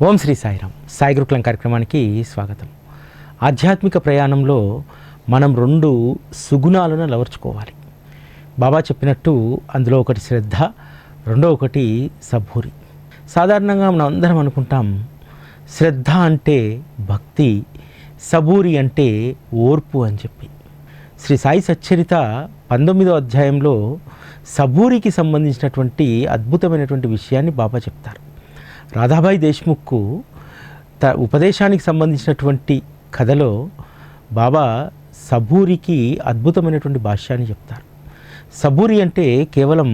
ఓం శ్రీ సాయిరామ్. సాయి గురుకులం కార్యక్రమానికి స్వాగతం. ఆధ్యాత్మిక ప్రయాణంలో మనం రెండు సుగుణాలను అలవర్చుకోవాలి. బాబా చెప్పినట్టు అందులో ఒకటి శ్రద్ధ, రెండో ఒకటి సబూరి. సాధారణంగా మనం అందరం అనుకుంటాం శ్రద్ధ అంటే భక్తి, సబూరి అంటే ఓర్పు అని చెప్పి. శ్రీ సాయి సచ్చరిత 19వ అధ్యాయంలో సబూరికి సంబంధించినటువంటి అద్భుతమైనటువంటి విషయాన్ని బాబా చెప్తారు. రాధాబాయి దేశ్ముఖ్కు ఉపదేశానికి సంబంధించినటువంటి కథలో బాబా సబూరికి అద్భుతమైనటువంటి భాష్యాన్ని చెప్తారు. సబూరి అంటే కేవలం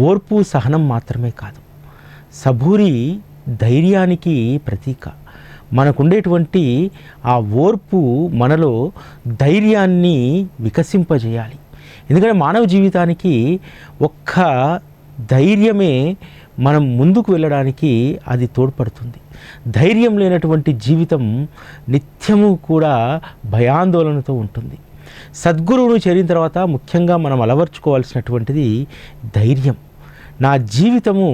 ఓర్పు సహనం మాత్రమే కాదు. సబూరి ధైర్యానికి ప్రతీక. మనకుండేటువంటి ఆ ఓర్పు మనలో ధైర్యాన్ని వికసింపజేయాలి. ఎందుకంటే మానవ జీవితానికి ఒక్క ధైర్యమే మనం ముందుకు వెళ్ళడానికి అది తోడ్పడుతుంది. ధైర్యం లేనటువంటి జీవితం నిత్యము కూడా భయాందోళనతో ఉంటుంది. సద్గురువును చేరిన తర్వాత ముఖ్యంగా మనం అలవర్చుకోవాల్సినటువంటిది ధైర్యం. నా జీవితము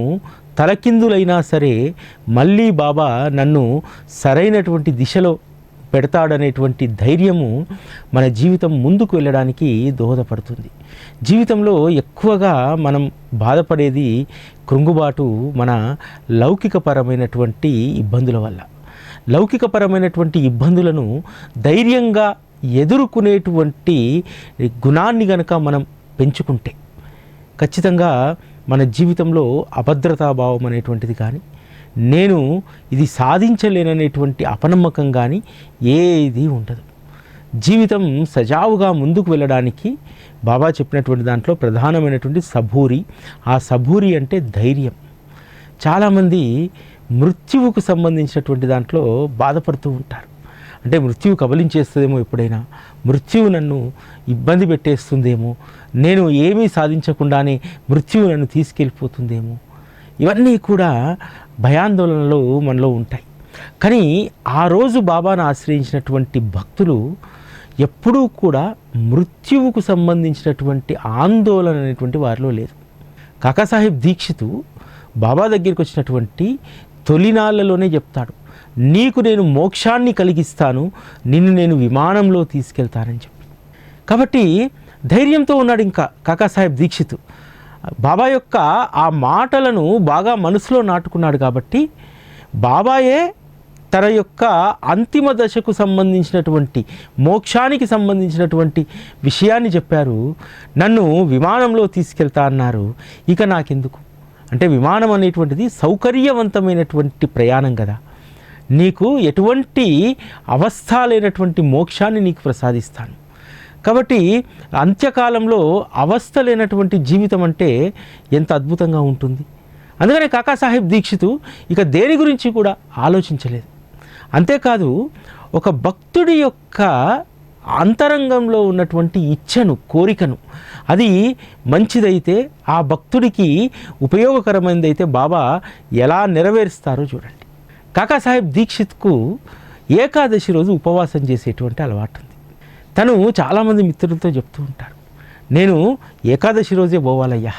తలకిందులైనా సరే మళ్ళీ బాబా నన్ను సరైనటువంటి దిశలో పెడతాడనేటువంటి ధైర్యము మన జీవితం ముందుకు వెళ్ళడానికి దోహదపడుతుంది. జీవితంలో ఎక్కువగా మనం బాధపడేది కృంగుబాటు మన లౌకికపరమైనటువంటి ఇబ్బందుల వల్ల. లౌకికపరమైనటువంటి ఇబ్బందులను ధైర్యంగా ఎదుర్కొనేటువంటి గుణాన్ని గనక మనం పెంచుకుంటే ఖచ్చితంగా మన జీవితంలో అభద్రతాభావం అనేటువంటిది కానీ, నేను ఇది సాధించలేననేటువంటి అపనమ్మకం కానీ ఏది ఉండదు. జీవితం సజావుగా ముందుకు వెళ్ళడానికి బాబా చెప్పినటువంటి దాంట్లో ప్రధానమైనటువంటి సబూరి. ఆ సబూరి అంటే ధైర్యం. చాలామంది మృత్యువుకు సంబంధించినటువంటి దాంట్లో బాధపడుతూ ఉంటారు. అంటే మృత్యువు కబలించేస్తుందేమో, ఎప్పుడైనా మృత్యువు నన్ను ఇబ్బంది పెట్టేస్తుందేమో, నేను ఏమీ సాధించకుండానే మృత్యువు నన్ను తీసుకెళ్ళిపోతుందేమో, ఇవన్నీ కూడా భయాందోళనలు మనలో ఉంటాయి. కానీ ఆ రోజు బాబాను ఆశ్రయించినటువంటి భక్తులు ఎప్పుడూ కూడా మృత్యువుకు సంబంధించినటువంటి ఆందోళన అనేటువంటి వారిలో లేదు. కాకాసాహెబ్ దీక్షితు బాబా దగ్గరికి వచ్చినటువంటి తొలినాళ్లలోనే చెప్తాడు, నీకు నేను మోక్షాన్ని కలిగిస్తాను, నిన్ను నేను విమానంలో తీసుకెళ్తానని చెప్పి. కాబట్టి ధైర్యంతో ఉన్నాడు ఇంకా కాకాసాహెబ్ దీక్షితు. బాబా యొక్క ఆ మాటలను బాగా మనసులో నాటుకున్నాడు. కాబట్టి బాబాయే తన యొక్క అంతిమ దశకు సంబంధించినటువంటి మోక్షానికి సంబంధించినటువంటి విషయాన్ని చెప్పారు. నన్ను విమానంలో తీసుకెళ్తా అన్నారు. ఇక నాకెందుకు అంటే, విమానం అనేటువంటిది సౌకర్యవంతమైనటువంటి ప్రయాణం కదా, నీకు ఎటువంటి అవస్థ లేనటువంటి మోక్షాన్ని నీకు ప్రసాదిస్తాను. కాబట్టి అంత్యకాలంలో అవస్థ లేనటువంటి జీవితం అంటే ఎంత అద్భుతంగా ఉంటుంది. అందుకనే కాకాసాహెబ్ దీక్షితు ఇక దేని గురించి కూడా ఆలోచించలేదు. అంతేకాదు, ఒక భక్తుడి యొక్క అంతరంగంలో ఉన్నటువంటి ఇచ్ఛను, కోరికను, అది మంచిదైతే, ఆ భక్తుడికి ఉపయోగకరమైనదైతే బాబా ఎలా నెరవేరుస్తారో చూడండి. కాకాసాహెబ్ దీక్షిత్కు ఏకాదశి రోజు ఉపవాసం చేసేటువంటి అలవాటు ఉంది. తను చాలామంది మిత్రులతో చెప్తూ ఉంటారు, నేను ఏకాదశి రోజే పోవాలయ్యా,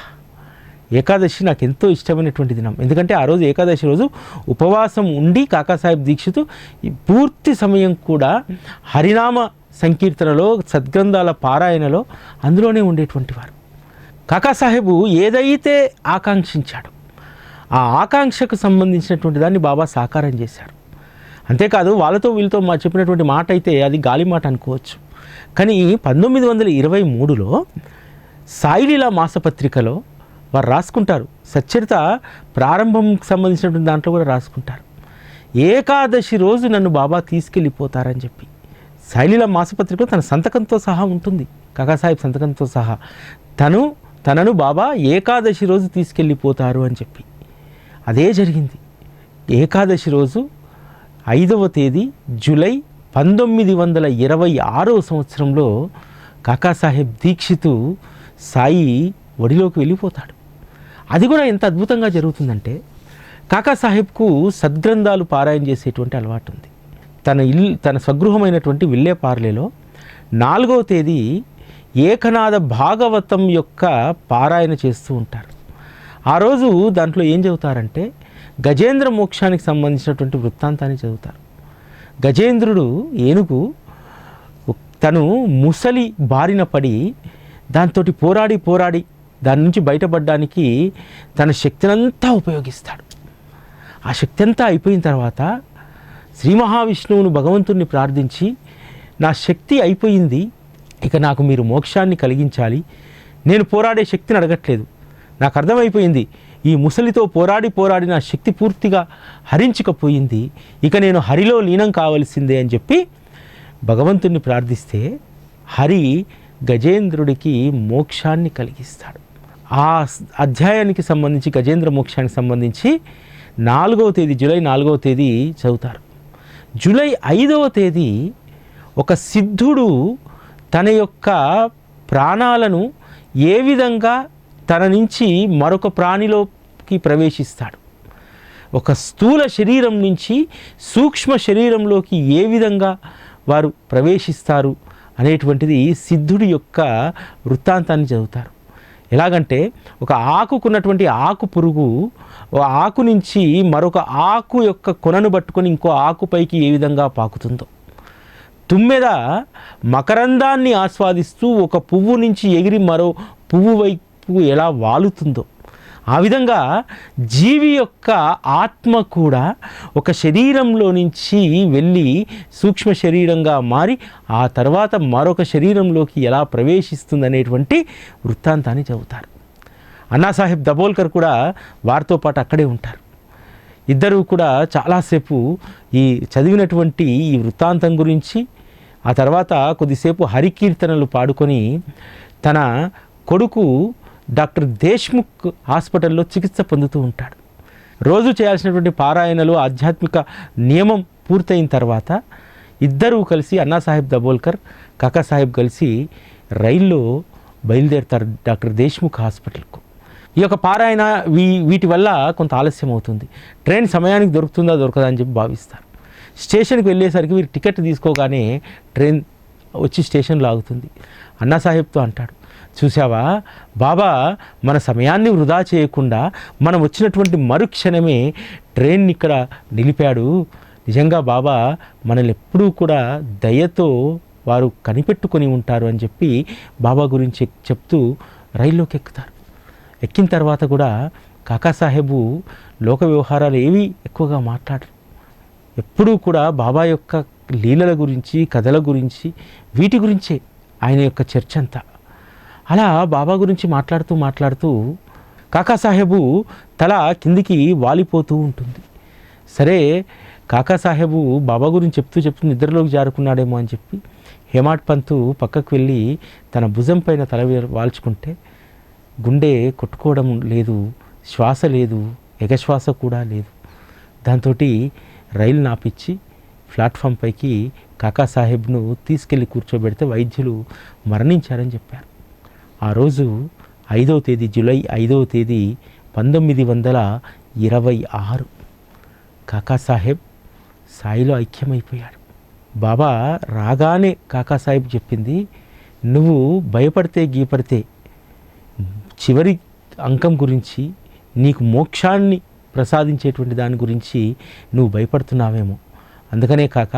ఏకాదశి నాకు ఎంతో ఇష్టమైనటువంటి దినం. ఎందుకంటే ఆ రోజు ఏకాదశి రోజు ఉపవాసం ఉండి కాకాసాహెబ్ దీక్షితు పూర్తి సమయం కూడా హరినామ సంకీర్తనలో, సద్గ్రంథాల పారాయణలో అందులోనే ఉండేటువంటి వారు. కాకాసాహెబు ఏదైతే ఆకాంక్షించాడో ఆ ఆకాంక్షకు సంబంధించినటువంటి దాన్ని బాబా సాకారం చేశారు. అంతేకాదు, వాళ్ళతో వీళ్ళతో చెప్పినటువంటి మాట అయితే అది గాలి మాట అనుకోవచ్చు. కానీ 1923లో సాయిలీలా మాసపత్రికలో వారు రాసుకుంటారు, సచ్చరిత ప్రారంభంకి సంబంధించినటువంటి దాంట్లో కూడా రాసుకుంటారు, ఏకాదశి రోజు నన్ను బాబా తీసుకెళ్ళిపోతారని చెప్పి. సాయిలీలా మాసపత్రికలో తన సంతకంతో సహా ఉంటుంది, కాకాసాహెబ్ సంతకంతో సహా, తనను బాబా ఏకాదశి రోజు తీసుకెళ్ళిపోతారు అని చెప్పి. అదే జరిగింది. ఏకాదశి రోజు 5వ తేదీ జూలై 1926వ సంవత్సరంలో కాకాసాహెబ్ దీక్షితు సాయి ఒడిలోకి వెళ్ళిపోతాడు. అది కూడా ఎంత అద్భుతంగా జరుగుతుందంటే, కాకాసాహెబ్కు సద్గ్రంథాలు పారాయణ చేసేటువంటి అలవాటు ఉంది. తన స్వగృహమైనటువంటి విల్లేపార్లేలో 4వ తేదీ ఏకనాథ భాగవతం యొక్క పారాయణ చేస్తూ ఉంటారు. ఆ రోజు దాంట్లో ఏం చెబుతారంటే, గజేంద్ర మోక్షానికి సంబంధించినటువంటి వృత్తాంతాన్ని చదువుతారు. గజేంద్రుడు ఏనుగు తను ముసలి బారిన పడి దాంతో పోరాడి దాని నుంచి బయటపడడానికి తన శక్తినంతా ఉపయోగిస్తాడు. ఆ శక్తి అంతా అయిపోయిన తర్వాత శ్రీ మహావిష్ణువును భగవంతుణ్ణి ప్రార్థించి, నా శక్తి అయిపోయింది, ఇక నాకు మీరు మోక్షాన్ని కలిగించాలి, నేను పోరాడే శక్తిని అడగట్లేదు, నాకు అర్థమైపోయింది ఈ ముసలితో పోరాడి నా శక్తి పూర్తిగా హరించకపోయింది, ఇక నేను హరిలో లీనం కావలసిందే అని చెప్పి భగవంతుణ్ణి ప్రార్థిస్తే హరి గజేంద్రుడికి మోక్షాన్ని కలిగిస్తాడు. ఆ అధ్యాయానికి సంబంధించి, గజేంద్ర మోక్షానికి సంబంధించి 4వ తేదీ, జూలై 4వ తేదీ చదువుతారు. జూలై 5వ తేదీ ఒక సిద్ధుడు తన యొక్క ప్రాణాలను ఏ విధంగా తన నుంచి మరొక ప్రాణిలోకి ప్రవేశిస్తాడు, ఒక స్థూల శరీరం నుంచి సూక్ష్మ శరీరంలోకి ఏ విధంగా వారు ప్రవేశిస్తారు అనేటువంటిది సిద్ధుడి యొక్క వృత్తాంతాన్ని చదువుతారు. ఎలాగంటే ఒక ఆకుకున్నటువంటి ఆకు పురుగు ఒక ఆకు నుంచి మరొక ఆకు యొక్క కొనను పట్టుకొని ఇంకో ఆకుపైకి ఏ విధంగా పాకుతుందో, తుమ్మెద మకరందాన్ని ఆస్వాదిస్తూ ఒక పువ్వు నుంచి ఎగిరి మరో పువ్వు వైపు ఎలా వాలుతుందో, ఆ విధంగా జీవి యొక్క ఆత్మ కూడా ఒక శరీరంలో నుంచి వెళ్ళి సూక్ష్మ శరీరంగా మారి ఆ తర్వాత మరొక శరీరంలోకి ఎలా ప్రవేశిస్తుందనేటువంటి వృత్తాంతాన్ని చదువుతారు. అన్నాసాహెబ్ దబోల్కర్ కూడా వారితో పాటు అక్కడే ఉంటారు. ఇద్దరు కూడా చాలాసేపు ఈ చదివినటువంటి ఈ వృత్తాంతం గురించి, ఆ తర్వాత కొద్దిసేపు హరికీర్తనలు పాడుకొని తన కొడుకు డాక్టర్ దేశ్ముఖ్ హాస్పిటల్లో చికిత్స పొందుతూ ఉంటాడు. రోజు చేయాల్సినటువంటి పారాయణలు, ఆధ్యాత్మిక నియమం పూర్తయిన తర్వాత ఇద్దరూ కలిసి, అన్నాసాహెబ్ దబోల్కర్, కాకాసాహెబ్ కలిసి రైల్లో బయలుదేరుతారు డాక్టర్ దేశ్ముఖ్ హాస్పిటల్కు. ఈ యొక్క పారాయణ వీటి వల్ల కొంత ఆలస్యం అవుతుంది, ట్రైన్ సమయానికి దొరుకుతుందా దొరకదా అని చెప్పి భావిస్తారు. స్టేషన్కి వెళ్ళేసరికి వీరు టికెట్ తీసుకోగానే ట్రైన్ వచ్చి స్టేషన్లో ఆగుతుంది. అన్నాసాహెబ్తో అంటాడు, చూసావా బాబా మన సమయాన్ని వృధా చేయకుండా మనం వచ్చినటువంటి మరుక్షణమే ట్రైన్ ఇక్కడ నిలిపాడు. నిజంగా బాబా మనల్ని ఎప్పుడూ కూడా దయతో వారు కనిపెట్టుకొని ఉంటారు అని చెప్పి బాబా గురించి చెప్తూ రైల్లోకి ఎక్కుతారు. ఎక్కిన తర్వాత కూడా కాకాసాహెబు లోక వ్యవహారాలు ఏవి ఎక్కువగా మాట్లాడరు. ఎప్పుడూ కూడా బాబా యొక్క లీలల గురించి, కథల గురించి, వీటి గురించే ఆయన యొక్క చర్చ అంతా. అలా బాబా గురించి మాట్లాడుతూ కాకాసాహెబు తల కిందికి వాలిపోతూ ఉంటుంది. సరే కాకాసాహెబు బాబా గురించి చెప్తూ నిద్రలోకి జారుకున్నాడేమో అని చెప్పి హేమాడ్ పంతు పక్కకు వెళ్ళి తన భుజం పైన తల వాల్చుకుంటే గుండె కొట్టుకోవడం లేదు, శ్వాస లేదు, ఎగశ్వాస కూడా లేదు. దాంతో రైలు నాపిచ్చి ప్లాట్ఫామ్ పైకి కాకాసాహెబ్ను తీసుకెళ్ళి కూర్చోబెడితే వైద్యులు మరణించారని చెప్పారు. ఆ రోజు 5వ తేదీ, జూలై 5వ తేదీ 1926 కాకాసాహెబ్ సాయిలో ఐక్యమైపోయాడు. బాబా రాగానే కాకాసాహెబ్ చెప్పింది, నువ్వు భయపడితే గీపడితే చివరి అంకం గురించి, నీకు మోక్షాన్ని ప్రసాదించేటువంటి దాని గురించి నువ్వు భయపడుతున్నావేమో, అందుకనే కాక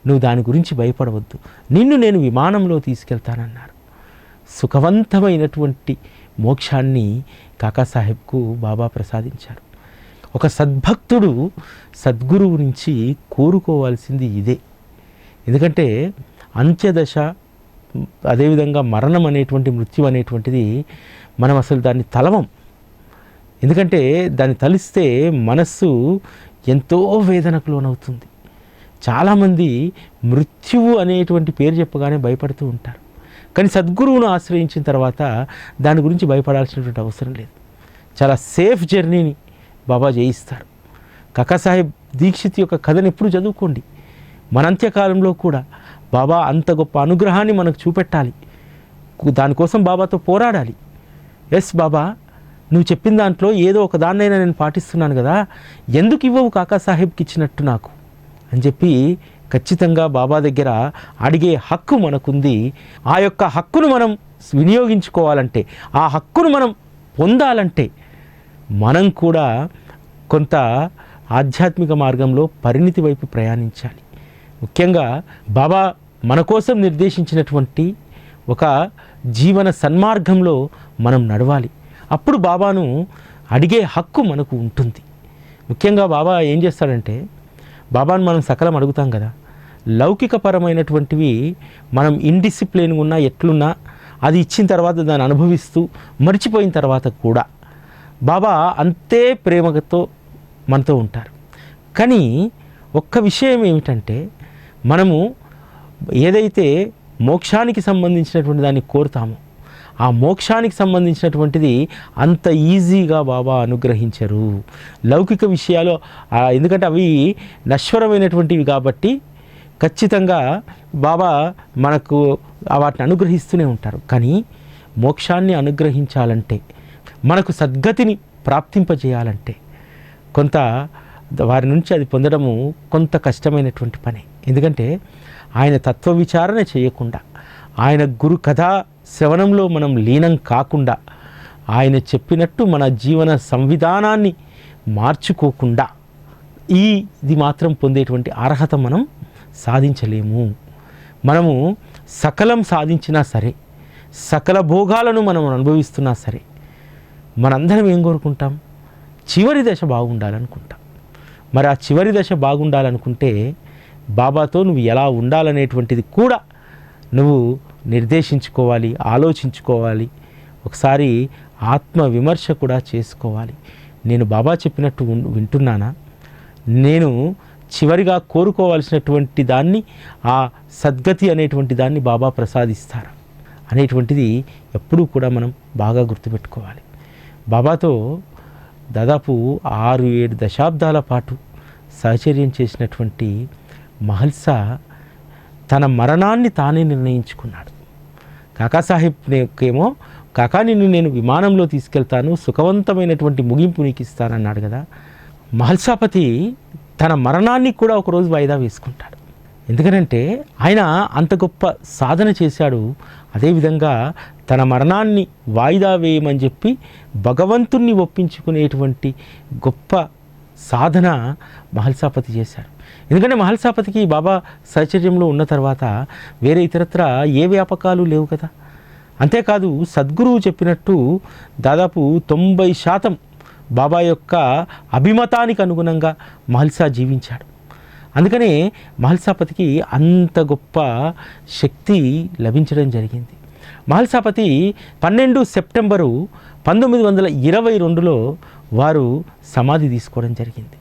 నువ్వు దాని గురించి భయపడవద్దు, నిన్ను నేను విమానంలో తీసుకెళ్తానన్నారు. సుఖవంతమైనటువంటి మోక్షాన్ని కాకాసాహెబ్కు బాబా ప్రసాదించారు. ఒక సద్భక్తుడు సద్గురువు నుంచి కోరుకోవాల్సింది ఇదే. ఎందుకంటే అంత్యదశ, అదేవిధంగా మరణం అనేటువంటి, మృత్యు అనేటువంటిది మనం అసలు దాన్ని తలవం. ఎందుకంటే దాన్ని తలిస్తే మనస్సు ఎంతో వేదనకు లోనవుతుంది. చాలామంది మృత్యువు అనేటువంటి పేరు చెప్పగానే భయపడుతూ ఉంటారు. కానీ సద్గురువును ఆశ్రయించిన తర్వాత దాని గురించి భయపడాల్సినటువంటి అవసరం లేదు. చాలా సేఫ్ జర్నీని బాబా చేయిస్తారు. కాకాసాహెబ్ దీక్షిత్ యొక్క కథను ఎప్పుడు చదువుకోండి. మన అంత్యకాలంలో కూడా బాబా అంత గొప్ప అనుగ్రహాన్ని మనకు చూపెట్టాలి, దానికోసం బాబాతో పోరాడాలి. ఎస్ బాబా, నువ్వు చెప్పిన దాంట్లో ఏదో ఒక దాన్నైనా నేను పాటిస్తున్నాను కదా, ఎందుకు ఇవ్వవు కాకాసాహెబ్కి ఇచ్చినట్టు నాకు అని చెప్పి ఖచ్చితంగా బాబా దగ్గర అడిగే హక్కు మనకుంది. ఆ యొక్క హక్కును మనం వినియోగించుకోవాలంటే, ఆ హక్కును మనం పొందాలంటే మనం కూడా కొంత ఆధ్యాత్మిక మార్గంలో పరిణితి వైపు ప్రయాణించాలి. ముఖ్యంగా బాబా మన కోసం నిర్దేశించినటువంటి ఒక జీవన సన్మార్గంలో మనం నడవాలి. అప్పుడు బాబాను అడిగే హక్కు మనకు ఉంటుంది. ముఖ్యంగా బాబా ఏం చేస్తాడంటే, బాబాను మనం సకలం అడుగుతాం కదా, లౌకికపరమైనటువంటివి మనం ఇండిసిప్లిన్గా ఉన్నా ఎట్లున్నా అది ఇచ్చిన తర్వాత దాన్ని అనుభవిస్తూ మర్చిపోయిన తర్వాత కూడా బాబా అంతే ప్రేమతో మనతో ఉంటారు. కానీ ఒక్క విషయం ఏమిటంటే, మనము ఏదైతే మోక్షానికి సంబంధించినటువంటి దాన్ని కోరుతామో ఆ మోక్షానికి సంబంధించినటువంటిది అంత ఈజీగా బాబా అనుగ్రహించరు. లౌకిక విషయాలు ఎందుకంటే అవి నశ్వరమైనటువంటివి కాబట్టి ఖచ్చితంగా బాబా మనకు వాటిని అనుగ్రహిస్తూనే ఉంటారు. కానీ మోక్షాన్ని అనుగ్రహించాలంటే, మనకు సద్గతిని ప్రాప్తింపజేయాలంటే కొంత వారి నుంచి అది పొందడము కొంత కష్టమైనటువంటి పని. ఎందుకంటే ఆయన తత్వ విచారణ చేయకుండా, ఆయన గురు కథా శ్రవణంలో మనం లీనం కాకుండా, ఆయన చెప్పినట్టు మన జీవన సంవిధానాన్ని మార్చుకోకుండా ఇది మాత్రం పొందేటువంటి అర్హత మనం సాధించలేము. మనము సకలం సాధించినా సరే, సకల భోగాలను మనం అనుభవిస్తున్నా సరే, మనందరం ఏం కోరుకుంటాం? చివరి దశ బాగుండాలనుకుంటాం. మరి ఆ చివరి దశ బాగుండాలనుకుంటే బాబాతో నువ్వు ఎలా ఉండాలనేటువంటిది కూడా నువ్వు నిర్దేశించుకోవాలి, ఆలోచించుకోవాలి. ఒకసారి ఆత్మ విమర్శ కూడా చేసుకోవాలి. నేను బాబా చెప్పినట్టు వింటున్నానా? నేను చివరిగా కోరుకోవాల్సినటువంటి దాన్ని, ఆ సద్గతి అనేటువంటి దాన్ని బాబా ప్రసాదిస్తారా అనేటువంటిది ఎప్పుడూ కూడా మనం బాగా గుర్తుపెట్టుకోవాలి. బాబాతో దాదాపు 6-7 దశాబ్దాల పాటు సహచర్యం చేసినటువంటి మహల్సా తన మరణాన్ని తానే నిర్ణయించుకున్నాడు. కాకాసాహెబ్కేమో, కాకా నిన్ను నేను విమానంలో తీసుకెళ్తాను, సుఖవంతమైనటువంటి ముగింపు నీకు ఇస్తానన్నాడు కదా. మహల్సాపతి తన మరణాన్ని కూడా ఒకరోజు వాయిదా వేసుకుంటాడు. ఎందుకనంటే ఆయన అంత గొప్ప సాధన చేశాడు. అదేవిధంగా తన మరణాన్ని వాయిదా వేయమని చెప్పి భగవంతుణ్ణి ఒప్పించుకునేటువంటి గొప్ప సాధన మహల్సాపతి చేశాడు. ఎందుకంటే మహల్సాపతికి బాబా సహచర్యంలో ఉన్న తర్వాత వేరే ఇతరత్ర ఏ వ్యాపకాలు లేవు కదా. అంతేకాదు సద్గురువు చెప్పినట్టు దాదాపు 90% బాబా యొక్క అభిమతానికి అనుగుణంగా మహల్సా జీవించాడు. అందుకనే మహల్సాపతికి అంత గొప్ప శక్తి లభించడం జరిగింది. మహల్సాపతి 12 సెప్టెంబరు 1922లో వారు సమాధి తీసుకోవడం జరిగింది.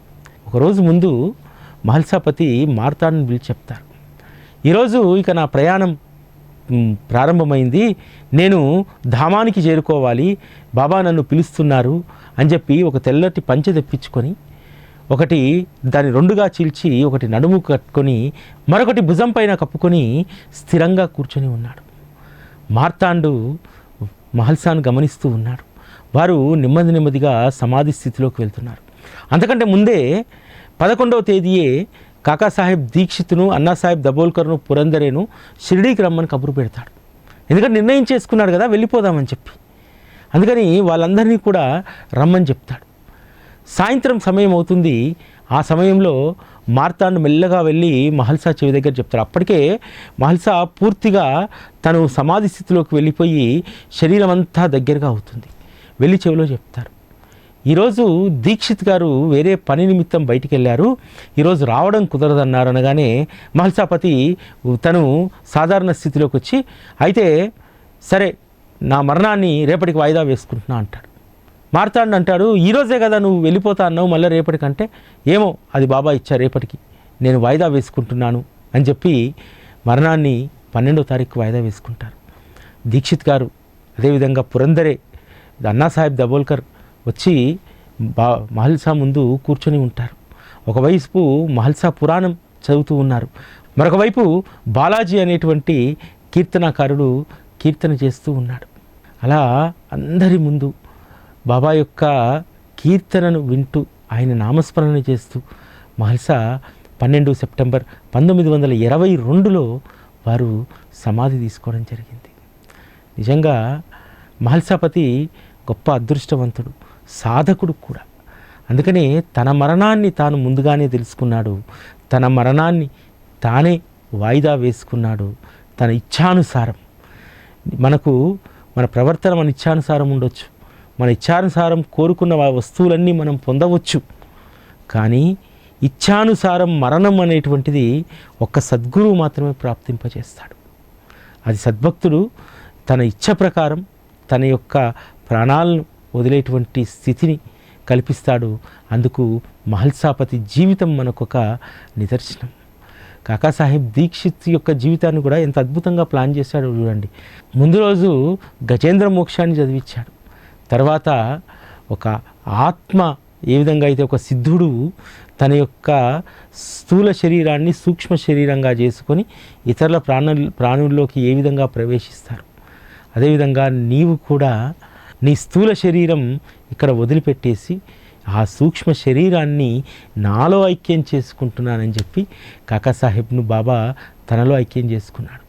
ఒకరోజు ముందు మహల్సాపతి మార్తాండ్ని పిలిచి చెప్తారు, ఈరోజు ఇక నా ప్రయాణం ప్రారంభమైంది, నేను ధామానికి చేరుకోవాలి, బాబా నన్ను పిలుస్తున్నారు అని చెప్పి ఒక తెల్లటి పంచె తెప్పించుకొని, ఒకటి దాన్ని 2గా చీల్చి ఒకటి నడుము కట్టుకొని మరొకటి భుజం పైన కప్పుకొని స్థిరంగా కూర్చొని ఉన్నాడు. మార్తాండు మహల్సాను గమనిస్తూ ఉన్నాడు. వారు నెమ్మదిగా సమాధి స్థితిలోకి వెళ్తున్నారు. అంతకంటే ముందే 11వ తేదీయే కాకాసాహెబ్ దీక్షిత్ను, అన్నాసాహెబ్ దబోల్కర్ను, పురందరేను షిరిడీకి రమ్మని కబురు పెడతాడు. ఎందుకంటే నిర్ణయం చేసుకున్నాడు కదా వెళ్ళిపోదామని చెప్పి. అందుకని వాళ్ళందరినీ కూడా రమ్మని చెప్తాడు. సాయంత్రం సమయం అవుతుంది. ఆ సమయంలో మార్తాండు మెల్లగా వెళ్ళి మహల్సా చెవి దగ్గర చెప్తాడు. అప్పటికే మహల్సా పూర్తిగా తను సమాధి స్థితిలోకి వెళ్ళిపోయి శరీరం అంతా దగ్గరగా అవుతుంది. వెళ్ళి చెవిలో చెప్తారు, ఈరోజు దీక్షిత్ గారు వేరే పని నిమిత్తం బయటికి వెళ్ళారు, ఈరోజు రావడం కుదరదన్నారు. అనగానే మహల్సాపతి తను సాధారణ స్థితిలోకి వచ్చి, అయితే సరే నా మరణాన్ని రేపటికి వాయిదా వేసుకుంటున్నా అంటాడు. మార్తాండు అంటాడు, ఈరోజే కదా నువ్వు వెళ్ళిపోతా అన్నావు, మళ్ళీ రేపటికంటే, ఏమో అది బాబా ఇచ్చా, రేపటికి నేను వాయిదా వేసుకుంటున్నాను అని చెప్పి మరణాన్ని 12వ తారీఖు వాయిదా వేసుకుంటారు. దీక్షిత్ గారు అదేవిధంగా పురందరే, అన్నాసాహెబ్ దబోల్కర్ వచ్చి మహల్సా ముందు కూర్చొని ఉంటారు. ఒకవైపు మహల్సా పురాణం చదువుతూ ఉన్నారు, మరొక వైపు బాలాజీ అనేటువంటి కీర్తనాకారుడు కీర్తన చేస్తూ ఉన్నాడు. అలా అందరి ముందు బాబా యొక్క కీర్తనను వింటూ ఆయన నామస్మరణ చేస్తూ మహల్సా 12 సెప్టెంబర్ 1922లో వారు సమాధి తీసుకోవడం జరిగింది. నిజంగా మహల్సాపతి గొప్ప అదృష్టవంతుడు, సాధకుడు కూడా. అందుకనే తన మరణాన్ని తాను ముందుగానే తెలుసుకున్నాడు, తన మరణాన్ని తానే వాయిదా వేసుకున్నాడు. తన ఇచ్ఛానుసారం మన ప్రవర్తన మన ఇచ్ఛానుసారం ఉండొచ్చు, మన ఇచ్ఛానుసారం కోరుకున్న వస్తువులన్నీ మనం పొందవచ్చు. కానీ ఇచ్ఛానుసారం మరణం అనేటువంటిది ఒక్క సద్గురువు మాత్రమే ప్రాప్తింపజేస్తాడు. అది సద్భక్తుడు తన ఇచ్ఛ ప్రకారం తన యొక్క ప్రాణాలను వదిలేటువంటి స్థితిని కల్పిస్తాడు. అందుకు మహల్సాపతి జీవితం మనకొక నిదర్శనం. కాకాసాహెబ్ దీక్షిత్ యొక్క జీవితాన్ని కూడా ఎంత అద్భుతంగా ప్లాన్ చేశాడు చూడండి. ముందు రోజు గజేంద్ర మోక్షాన్ని చదివించాడు. తర్వాత ఒక ఆత్మ ఏ విధంగా అయితే ఒక సిద్ధుడు తన యొక్క స్థూల శరీరాన్ని సూక్ష్మ శరీరంగా చేసుకొని ఇతరుల ప్రాణుల్లోకి ఏ విధంగా ప్రవేశిస్తారు, అదేవిధంగా నీవు కూడా నీ స్థూల శరీరం ఇక్కడ వదిలిపెట్టేసి ఆ సూక్ష్మ శరీరాన్ని నాలో ఐక్యం చేసుకుంటున్నానని చెప్పి కాకాసాహెబ్ను బాబా తనలో ఐక్యం చేసుకున్నాడు.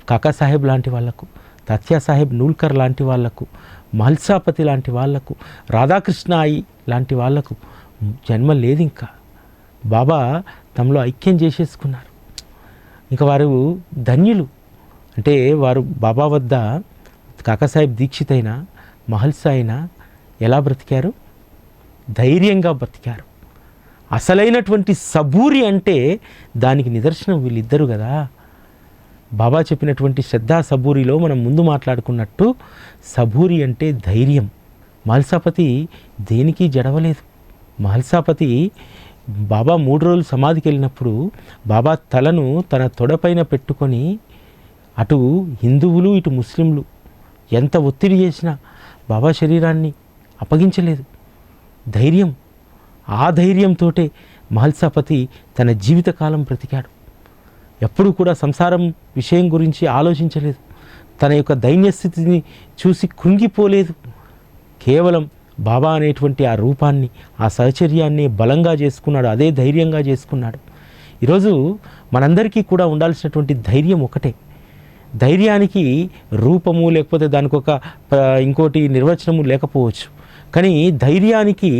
కాకాసాహెబ్ లాంటి వాళ్లకు, తాత్యాసాహెబ్ నూల్కర్ లాంటి వాళ్లకు, మహల్సాపతి లాంటి వాళ్లకు, రాధాకృష్ణ అయి లాంటి వాళ్లకు జన్మ లేదు. ఇంకా బాబా తమలో ఐక్యం చేసేసుకున్నారు. ఇంకా వారు ధన్యులు. అంటే వారు బాబా వద్ద కాకాసాహెబ్ దీక్షిత్ అయినా మహల్సా అయినా ఎలా బ్రతికారు? ధైర్యంగా బ్రతికారు. అసలైనటువంటి సబూరి అంటే దానికి నిదర్శనం వీళ్ళిద్దరు కదా. బాబా చెప్పినటువంటి శ్రద్ధా సబూరిలో మనం ముందు మాట్లాడుకున్నట్టు సబూరి అంటే ధైర్యం. మహల్సాపతి దేనికి జడవలేదు. మహల్సాపతి బాబా 3 రోజులు సమాధికి వెళ్ళినప్పుడు బాబా తలను తన తొడపైన పెట్టుకొని అటు హిందువులు ఇటు ముస్లింలు ఎంత ఒత్తిడి చేసినా బాబా శరీరాన్ని అప్పగించలేదు. ధైర్యం. ఆ ధైర్యంతోటే మహల్సాపతి తన జీవితకాలం బ్రతికాడు. ఎప్పుడూ కూడా సంసారం విషయం గురించి ఆలోచించలేదు. తన యొక్క దైన్యస్థితిని చూసి కృంగిపోలేదు. కేవలం బాబా అనేటువంటి ఆ రూపాన్ని, ఆ సహచర్యాన్ని బలంగా చేసుకున్నాడు. అదే ధైర్యంగా చేసుకున్నాడు. ఈరోజు మనందరికీ కూడా ఉండాల్సినటువంటి ధైర్యం ఒకటే. ధైర్యానికి రూపము లేకపోతే దానికి ఒక ఇంకోటి నిర్వచనము లేకపోవచ్చు. కానీ ధైర్యానికి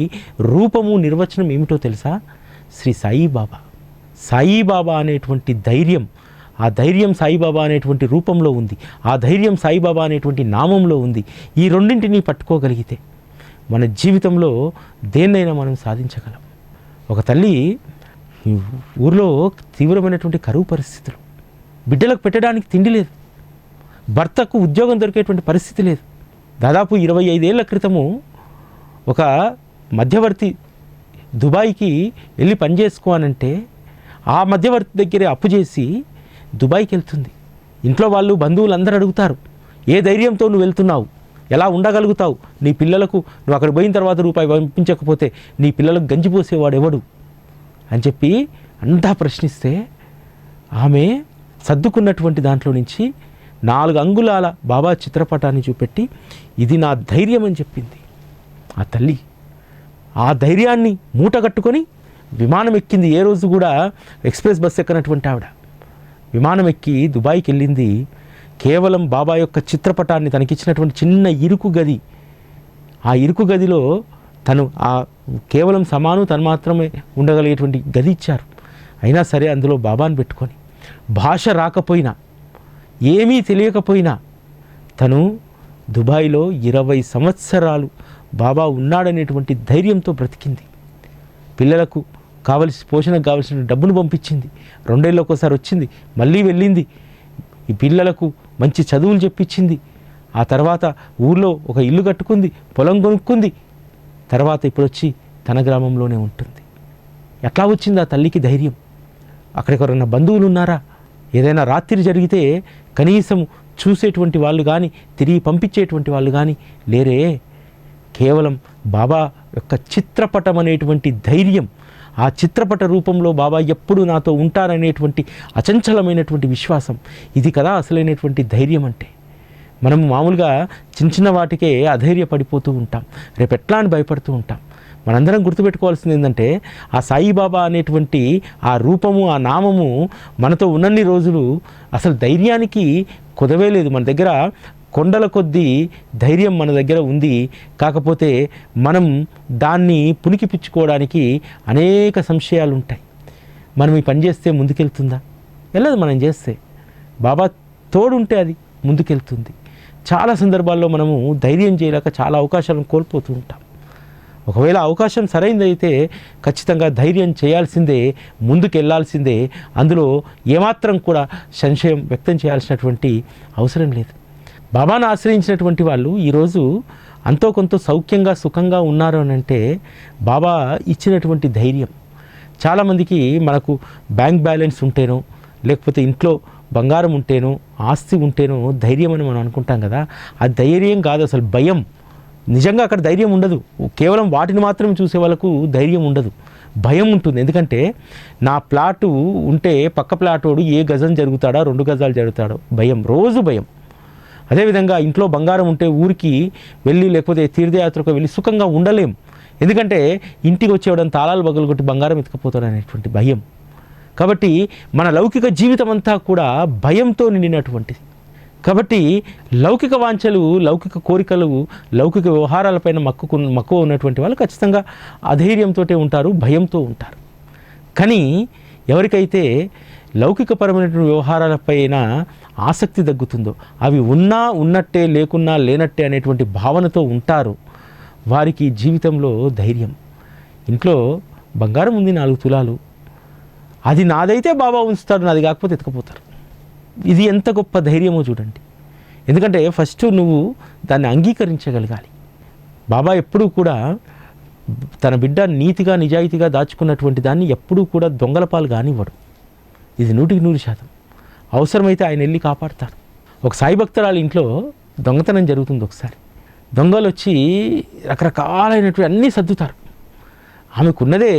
రూపము నిర్వచనం ఏమిటో తెలుసా? శ్రీ సాయిబాబా. సాయిబాబా అనేటువంటి ధైర్యం, ఆ ధైర్యం సాయిబాబా అనేటువంటి రూపంలో ఉంది. ఆ ధైర్యం సాయిబాబా అనేటువంటి నామంలో ఉంది. ఈ రెండింటినీ పట్టుకోగలిగితే మన జీవితంలో దేన్నైనా మనం సాధించగలం. ఒక తల్లి ఊర్లో తీవ్రమైనటువంటి కరువు పరిస్థితులు, బిడ్డలకు పెట్టడానికి తిండి లేదు, భర్తకు ఉద్యోగం దొరికేటువంటి పరిస్థితి లేదు. దాదాపు 25 ఏళ్ల క్రితము ఒక మధ్యవర్తి దుబాయ్కి వెళ్ళి పనిచేసుకోవాలంటే ఆ మధ్యవర్తి దగ్గరే అప్పు చేసి దుబాయ్కి వెళ్తుంది. ఇంట్లో వాళ్ళు బంధువులు అందరూ అడుగుతారు, ఏ ధైర్యంతో నువ్వు వెళ్తున్నావు, ఎలా ఉండగలుగుతావు, నీ పిల్లలకు నువ్వు అక్కడ పోయిన తర్వాత రూపాయి పంపించకపోతే నీ పిల్లలకు గంజిపోసేవాడు ఎవడు అని చెప్పి అంతా ప్రశ్నిస్తే ఆమె సర్దుకున్నటువంటి దాంట్లో నుంచి 4 అంగుళాల బాబా చిత్రపటాన్ని చూపెట్టి ఇది నా ధైర్యం అని చెప్పింది ఆ తల్లి. ఆ ధైర్యాన్ని మూటగట్టుకొని విమానం ఎక్కింది. ఏ రోజు కూడా ఎక్స్ప్రెస్ బస్ ఎక్కనటువంటి ఆవిడ విమానం ఎక్కి దుబాయ్కి వెళ్ళింది. కేవలం బాబా యొక్క చిత్రపటాన్ని, తనకిచ్చినటువంటి చిన్న ఇరుకు గది, ఆ ఇరుకు గదిలో తను ఆ కేవలం సమాను తను మాత్రమే ఉండగలిగేటువంటి గది ఇచ్చారు. అయినా సరే అందులో బాబాను పెట్టుకొని భాష రాకపోయినా ఏమీ తెలియకపోయినా తను దుబాయ్లో 20 సంవత్సరాలు బాబా ఉన్నాడనేటువంటి ధైర్యంతో బ్రతికింది. పిల్లలకు పోషణకు కావలసిన డబ్బును పంపించింది. 2 ఏళ్ళకి ఒకసారి వచ్చింది, మళ్ళీ వెళ్ళింది. ఈ పిల్లలకు మంచి చదువులు చెప్పించింది. ఆ తర్వాత ఊర్లో ఒక ఇల్లు కట్టుకుంది, పొలం కొనుక్కుంది. తర్వాత ఇప్పుడు వచ్చి తన గ్రామంలోనే ఉంటుంది. ఎట్లా వచ్చింది ఆ తల్లికి ధైర్యం? అక్కడెవరన్నా బంధువులు ఉన్నారా? ఏదైనా రాత్రి జరిగితే కనీసం చూసేటువంటి వాళ్ళు కానీ తిరిగి పంపించేటువంటి వాళ్ళు కానీ లేరే. కేవలం బాబా యొక్క చిత్రపటం అనేటువంటి ధైర్యం, ఆ చిత్రపట రూపంలో బాబా ఎప్పుడు నాతో ఉంటారనేటువంటి అచంచలమైనటువంటి విశ్వాసం, ఇది కదా అసలైనటువంటి ధైర్యం అంటే. మనం మామూలుగా చిన్న చిన్న వాటికే అధైర్యపడిపోతూ ఉంటాం, రేపు ఎట్లా అని భయపడుతూ ఉంటాం. మనందరం గుర్తుపెట్టుకోవాల్సింది ఏంటంటే ఆ సాయిబాబా అనేటువంటి ఆ రూపము, ఆ నామము మనతో ఉన్నన్ని రోజులు అసలు ధైర్యానికి కుదవే లేదు. మన దగ్గర కొండల కొద్దీ ధైర్యం మన దగ్గర ఉంది. కాకపోతే మనం దాన్ని పుణికిపుచ్చుకోవడానికి అనేక సంశయాలు ఉంటాయి. మనం ఈ పని చేస్తే ముందుకెళ్తుందా? వెళ్ళదు. మనం చేస్తే బాబా తోడుంటే అది ముందుకెళ్తుంది. చాలా సందర్భాల్లో మనము ధైర్యం చేయలేక చాలా అవకాశాలను కోల్పోతూ ఉంటాం. ఒకవేళ అవకాశం సరైనదైతే ఖచ్చితంగా ధైర్యం చేయాల్సిందే, ముందుకెళ్లాల్సిందే. అందులో ఏమాత్రం కూడా సంశయం వ్యక్తం చేయాల్సినటువంటి అవసరం లేదు. బాబాను ఆశ్రయించినటువంటి వాళ్ళు ఈరోజు అంతో కొంత సౌఖ్యంగా సుఖంగా ఉన్నారు అని అంటే బాబా ఇచ్చినటువంటి ధైర్యం. చాలామందికి మనకు బ్యాంక్ బ్యాలెన్స్ ఉంటేనో, లేకపోతే ఇంట్లో బంగారం ఉంటేనో, ఆస్తి ఉంటేనో ధైర్యం అని మనం అనుకుంటాం కదా. ఆ ధైర్యం కాదు, అసలు భయం. నిజంగా అక్కడ ధైర్యం ఉండదు. కేవలం వాటిని మాత్రం చూసే వాళ్ళకు ధైర్యం ఉండదు, భయం ఉంటుంది. ఎందుకంటే నా ప్లాటు ఉంటే పక్క ప్లాటోడు ఏ గజం జరుగుతాడో, 2 గజాలు జరుగుతాడో, భయం, రోజు భయం. అదేవిధంగా ఇంట్లో బంగారం ఉంటే ఊరికి వెళ్ళి లేకపోతే తీర్థయాత్రకు వెళ్ళి సుఖంగా ఉండలేం. ఎందుకంటే ఇంటికి వచ్చేవాడని తాళాలు పగలగొట్టి బంగారం ఎత్తుకుపోతాడు అనేటువంటి భయం. కాబట్టి మన లౌకిక జీవితం అంతా కూడా భయంతో నిండినటువంటిది. కాబట్టి లౌకిక వాంఛలు, లౌకిక కోరికలు, లౌకిక వ్యవహారాలపైన మక్కువ ఉన్నటువంటి వాళ్ళు ఖచ్చితంగా అధైర్యంతో ఉంటారు, భయంతో ఉంటారు. కానీ ఎవరికైతే లౌకికపరమైనటువంటి వ్యవహారాలపైన ఆసక్తి తగ్గుతుందో, అవి ఉన్నా ఉన్నట్టే, లేకున్నా లేనట్టే అనేటువంటి భావనతో ఉంటారు, వారికి జీవితంలో ధైర్యం. ఇంట్లో బంగారం ఉంది 4 తులాలు, అది నాదైతే బాబా ఉంచుతారు, నాది కాకపోతే ఎత్తుకుపోతారు. ఇది ఎంత గొప్ప ధైర్యమో చూడండి. ఎందుకంటే ఫస్ట్ నువ్వు దాన్ని అంగీకరించగలగాలి. బాబా ఎప్పుడూ కూడా తన బిడ్డ నీతిగా నిజాయితీగా దాచుకున్నటువంటి దాన్ని ఎప్పుడూ కూడా దొంగల పాలు కానివ్వడు. ఇది 100% అవసరమైతే ఆయన వెళ్ళి కాపాడతారు. ఒక సాయి భక్తురాల ఇంట్లో దొంగతనం జరుగుతుంది. ఒకసారి దొంగలు వచ్చి రకరకాలైనటువంటి అన్నీ సర్దుతారు. ఆమెకున్నదే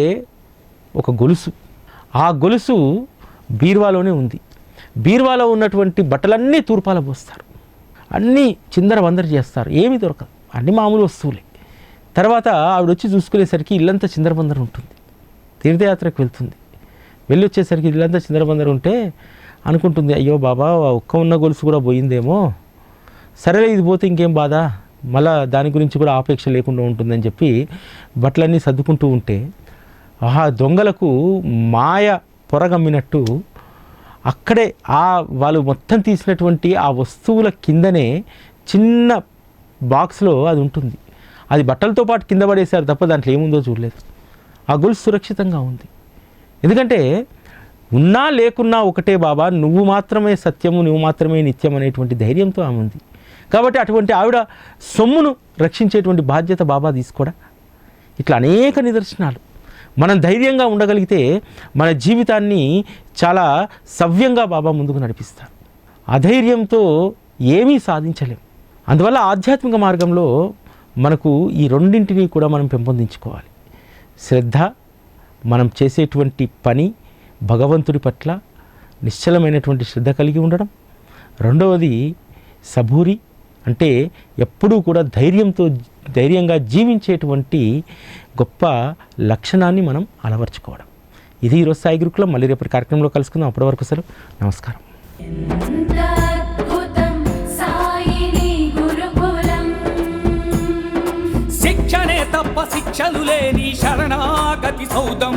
ఒక గొలుసు. ఆ గొలుసు బీరువాలోనే ఉంది. బీరువాలో ఉన్నటువంటి బట్టలన్నీ తూర్పాల పోస్తారు, అన్నీ చిందర వందర చేస్తారు, ఏమీ దొరకదు, అన్ని మామూలు వస్తువులే. తర్వాత ఆవిడ వచ్చి చూసుకునేసరికి ఇల్లంతా చిందరబందర ఉంటుంది. తీర్థయాత్రకు వెళ్తుంది, వెళ్ళి వచ్చేసరికి ఇల్లంతా చిందరబందర ఉంటే అనుకుంటుంది, అయ్యో బాబా ఒక్క ఉన్న గొలుసు కూడా పోయిందేమో, సరేలే ఇది పోతే ఇంకేం బాధ, మళ్ళా దాని గురించి కూడా ఆపేక్ష లేకుండా ఉంటుందని చెప్పి బట్టలన్నీ సర్దుకుంటూ ఉంటే, ఆహా దొంగలకు మాయ పొరగమ్మినట్టు అక్కడే వాళ్ళు మొత్తం తీసినటువంటి ఆ వస్తువుల కిందనే చిన్న బాక్స్లో అది ఉంటుంది. అది బట్టలతో పాటు కింద పడేశారు తప్ప దాంట్లో ఏముందో చూడలేదు. ఆ గొలుసు సురక్షితంగా ఉంది. ఎందుకంటే ఉన్నా లేకున్నా ఒకటే బాబా, నువ్వు మాత్రమే సత్యము, నువ్వు మాత్రమే నిత్యం అనేటువంటి ధైర్యంతో ఆమె ఉంది. కాబట్టి అటువంటి ఆవిడ సొమ్మును రక్షించేటువంటి బాధ్యత బాబా తీసుకోడా. ఇట్లా అనేక నిదర్శనాలు. మనం ధైర్యంగా ఉండగలిగితే మన జీవితాన్ని చాలా సవ్యంగా బాబా ముందుకు నడిపిస్తారు. అధైర్యంతో ఏమీ సాధించలేం. అందువల్ల ఆధ్యాత్మిక మార్గంలో మనకు ఈ రెండింటినీ కూడా మనం పెంపొందించుకోవాలి. శ్రద్ధ, మనం చేసేటువంటి పని భగవంతుడి పట్ల నిశ్చలమైనటువంటి శ్రద్ధ కలిగి ఉండడం. రెండవది సబూరి, అంటే ఎప్పుడూ కూడా ధైర్యంగా జీవించేటువంటి గొప్ప లక్షణాన్ని మనం అలవర్చుకోవడం. ఇది ఈరోజు సాయి గురుకులం. మళ్ళీ రేపటి కార్యక్రమంలో కలుసుకుందాం. అప్పటి వరకు సెలవు. నమస్కారం. శిక్షణే తప్ప శిక్షలు లేని శరణాగతి సౌదం.